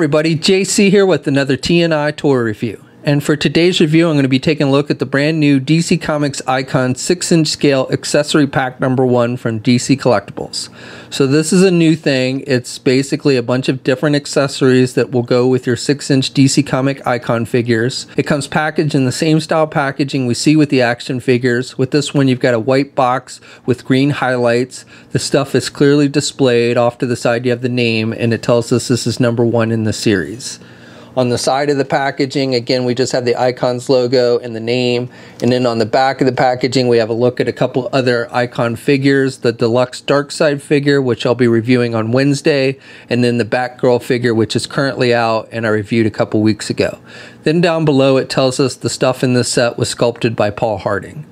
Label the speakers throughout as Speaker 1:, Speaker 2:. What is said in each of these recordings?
Speaker 1: everybody, JC here with another TNI toy review. And for today's review, I'm going to be taking a look at the brand new DC Comics Icon 6-inch scale accessory pack number 1 from DC Collectibles. So this is a new thing. It's basically a bunch of different accessories that will go with your 6-inch DC Comic Icon figures. It comes packaged in the same style packaging we see with the action figures. With this one, you've got a white box with green highlights. The stuff is clearly displayed. Off to the side, you have the name, and it tells us this is number 1 in the series. On the side of the packaging, again, we just have the Icons logo and the name. And then on the back of the packaging, we have a look at a couple other Icon figures. The Deluxe Darkseid figure, which I'll be reviewing on Wednesday. And then the Batgirl figure, which is currently out and I reviewed a couple weeks ago. Then down below, it tells us the stuff in this set was sculpted by Paul Harding.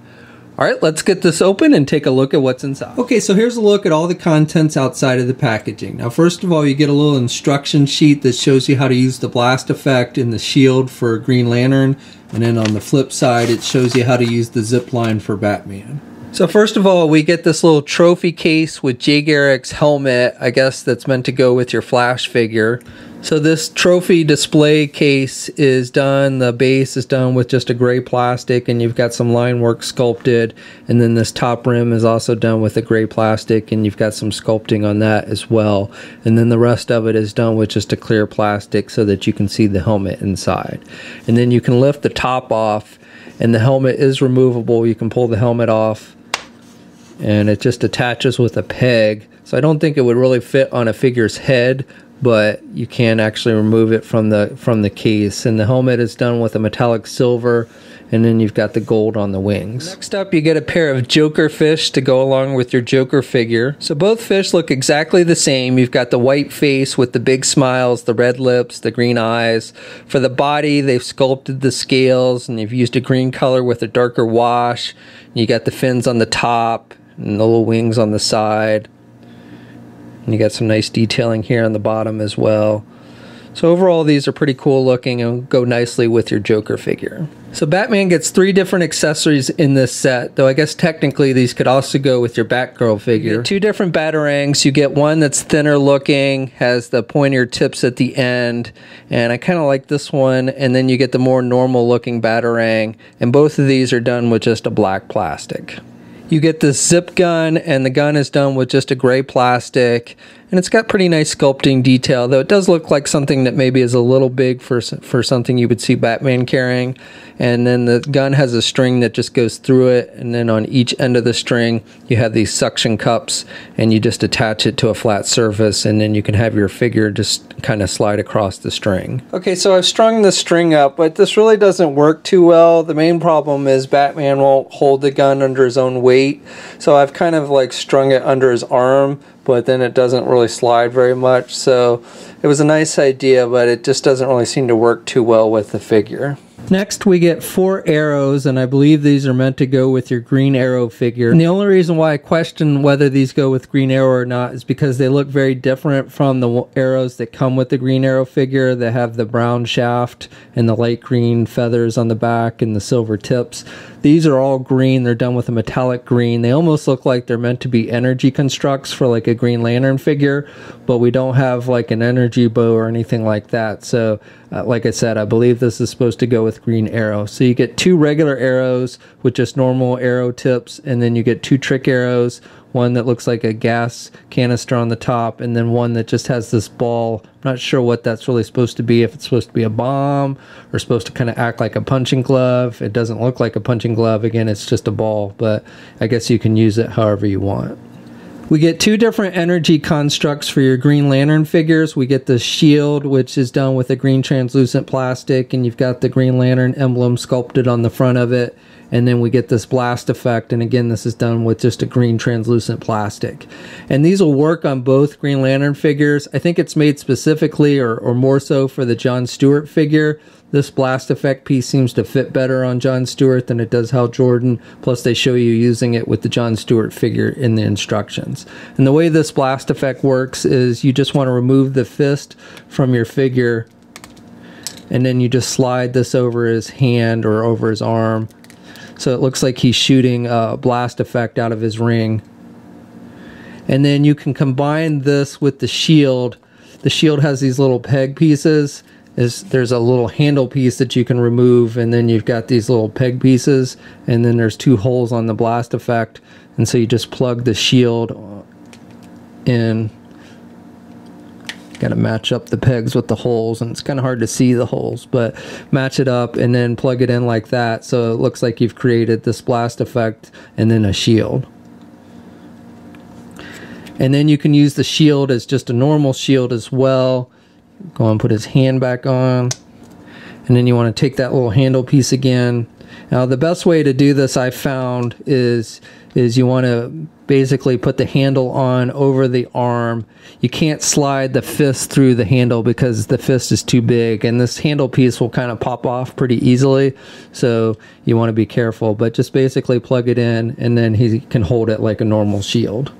Speaker 1: Alright, let's get this open and take a look at what's inside. Okay, so here's a look at all the contents outside of the packaging. Now first of all, you get a little instruction sheet that shows you how to use the blast effect in the shield for Green Lantern. And then on the flip side, it shows you how to use the zipline for Batman. So first of all, we get this little trophy case with Garrick's helmet, I guess that's meant to go with your Flash figure. So this trophy display case is done, the base is done with just a gray plastic, and you've got some line work sculpted, and then this top rim is also done with a gray plastic, and you've got some sculpting on that as well. And then the rest of it is done with just a clear plastic so that you can see the helmet inside. And then you can lift the top off, and the helmet is removable. You can pull the helmet off, and it just attaches with a peg. So I don't think it would really fit on a figure's head, but you can actually remove it from the case. And the helmet is done with a metallic silver, and then you've got the gold on the wings. Next up, you get a pair of Joker fish to go along with your Joker figure. So both fish look exactly the same. You've got the white face with the big smiles, the red lips, the green eyes. For the body, they've sculpted the scales, and you've used a green color with a darker wash. You got the fins on the top and the little wings on the side. And you got some nice detailing here on the bottom as well. So overall, these are pretty cool looking and go nicely with your Joker figure. So Batman gets 3 different accessories in this set, though I guess technically these could also go with your Batgirl figure. You get 2 different Batarangs. You get one that's thinner looking, has the pointier tips at the end, and I kind of like this one. And then you get the more normal looking Batarang, and both of these are done with just a black plastic. You get this zip gun, and the gun is done with just a gray plastic, and it's got pretty nice sculpting detail, though it does look like something that maybe is a little big for something you would see Batman carrying. And then the gun has a string that just goes through it, and then on each end of the string you have these suction cups, and you just attach it to a flat surface, and then you can have your figure just kind of slide across the string. Okay, so I've strung the string up, but this really doesn't work too well. The main problem is Batman won't hold the gun under his own weight, so I've kind of like strung it under his arm, but then it doesn't really slide very much. So it was a nice idea, but it just doesn't really seem to work too well with the figure. Next, we get 4 arrows, and I believe these are meant to go with your Green Arrow figure. And the only reason why I question whether these go with Green Arrow or not is because they look very different from the arrows that come with the Green Arrow figure. They have the brown shaft and the light green feathers on the back and the silver tips. These are all green. They're done with a metallic green. They almost look like they're meant to be energy constructs for like a Green Lantern figure, but we don't have like an energy bow or anything like that. So like I said, I believe this is supposed to go with Green Arrow. So you get 2 regular arrows with just normal arrow tips, and then you get 2 trick arrows, one that looks like a gas canister on the top, and then one that just has this ball. I'm not sure what that's really supposed to be, if it's supposed to be a bomb or supposed to kind of act like a punching glove. It doesn't look like a punching glove. Again, it's just a ball, but I guess you can use it however you want. We get 2 different energy constructs for your Green Lantern figures. We get the shield, which is done with a green translucent plastic, and you've got the Green Lantern emblem sculpted on the front of it. And then we get this blast effect, and again, this is done with just a green translucent plastic. And these will work on both Green Lantern figures. I think it's made specifically or more so for the John Stewart figure. This blast effect piece seems to fit better on John Stewart than it does Hal Jordan. Plus, they show you using it with the John Stewart figure in the instructions. And the way this blast effect works is you just want to remove the fist from your figure, and then you just slide this over his hand or over his arm. So it looks like he's shooting a blast effect out of his ring. And then you can combine this with the shield The shield has these little peg pieces. There's a little handle piece that you can remove, and then you've got these little peg pieces, and then there's 2 holes on the blast effect, and so you just plug the shield in. Got to match up the pegs with the holes, and it's kind of hard to see the holes, but match it up and then plug it in like that, so it looks like you've created this blast effect and then a shield. And then you can use the shield as just a normal shield as well. Go and put his hand back on, and then you want to take that little handle piece again. Now the best way to do this, I found, is you want to basically put the handle on over the arm. You can't slide the fist through the handle because the fist is too big, and this handle piece will kind of pop off pretty easily, so you want to be careful, but just basically plug it in, and then he can hold it like a normal shield.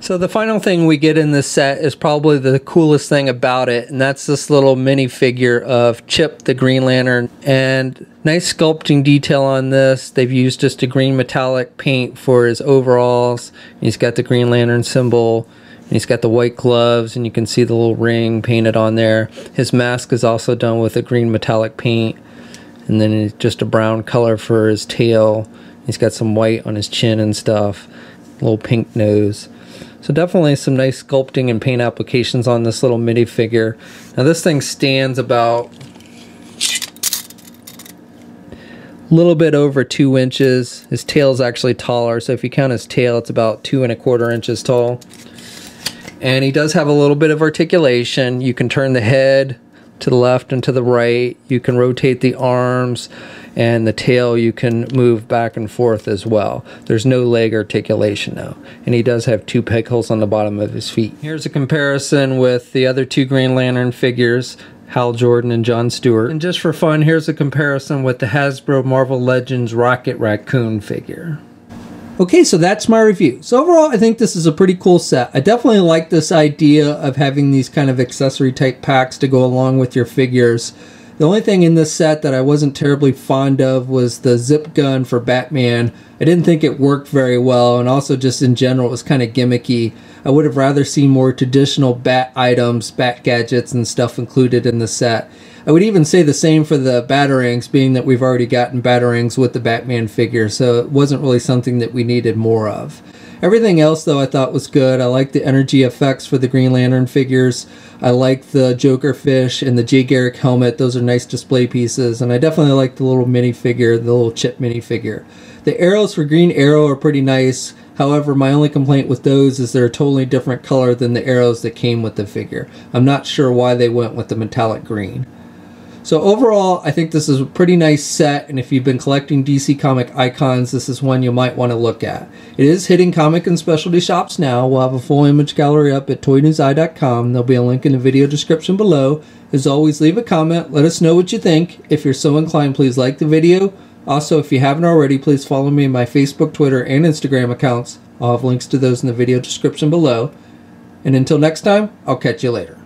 Speaker 1: So the final thing we get in this set is probably the coolest thing about it, and that's this little minifigure of Chip the Green Lantern. And nice sculpting detail on this. They've used just a green metallic paint for his overalls. He's got the Green Lantern symbol, and he's got the white gloves, and you can see the little ring painted on there. His mask is also done with a green metallic paint, and then it's just a brown color for his tail. He's got some white on his chin and stuff, a little pink nose. So definitely some nice sculpting and paint applications on this little minifigure. Now this thing stands about a little bit over 2 inches. His tail is actually taller, so if you count his tail, it's about 2 1/4 inches tall. And he does have a little bit of articulation. You can turn the head to the left and to the right. You can rotate the arms, and the tail you can move back and forth as well. There's no leg articulation though, and he does have 2 peg holes on the bottom of his feet. Here's a comparison with the other 2 Green Lantern figures, Hal Jordan and John Stewart. And just for fun, here's a comparison with the Hasbro Marvel Legends Rocket Raccoon figure. Okay, so that's my review. So overall, I think this is a pretty cool set. I definitely like this idea of having these kind of accessory type packs to go along with your figures. The only thing in this set that I wasn't terribly fond of was the zip gun for Batman. I didn't think it worked very well, and also just in general it was kind of gimmicky. I would have rather seen more traditional Bat items, Bat gadgets and stuff included in the set. I would even say the same for the Batarangs, being that we've already gotten Batarangs with the Batman figure, so it wasn't really something that we needed more of. Everything else though I thought was good. I like the energy effects for the Green Lantern figures. I like the Joker fish and the Garrick Helmet. Those are nice display pieces, and I definitely like the little minifigure, the little Chip minifigure. The arrows for Green Arrow are pretty nice. However, my only complaint with those is they're a totally different color than the arrows that came with the figure. I'm not sure why they went with the metallic green. So overall, I think this is a pretty nice set, and if you've been collecting DC Comic icons, this is one you might want to look at. It is hitting comic and specialty shops now. We'll have a full image gallery up at toynewseye.com. There'll be a link in the video description below. As always, leave a comment. Let us know what you think. If you're so inclined, please like the video. Also, if you haven't already, please follow me on my Facebook, Twitter, and Instagram accounts. I'll have links to those in the video description below. And until next time, I'll catch you later.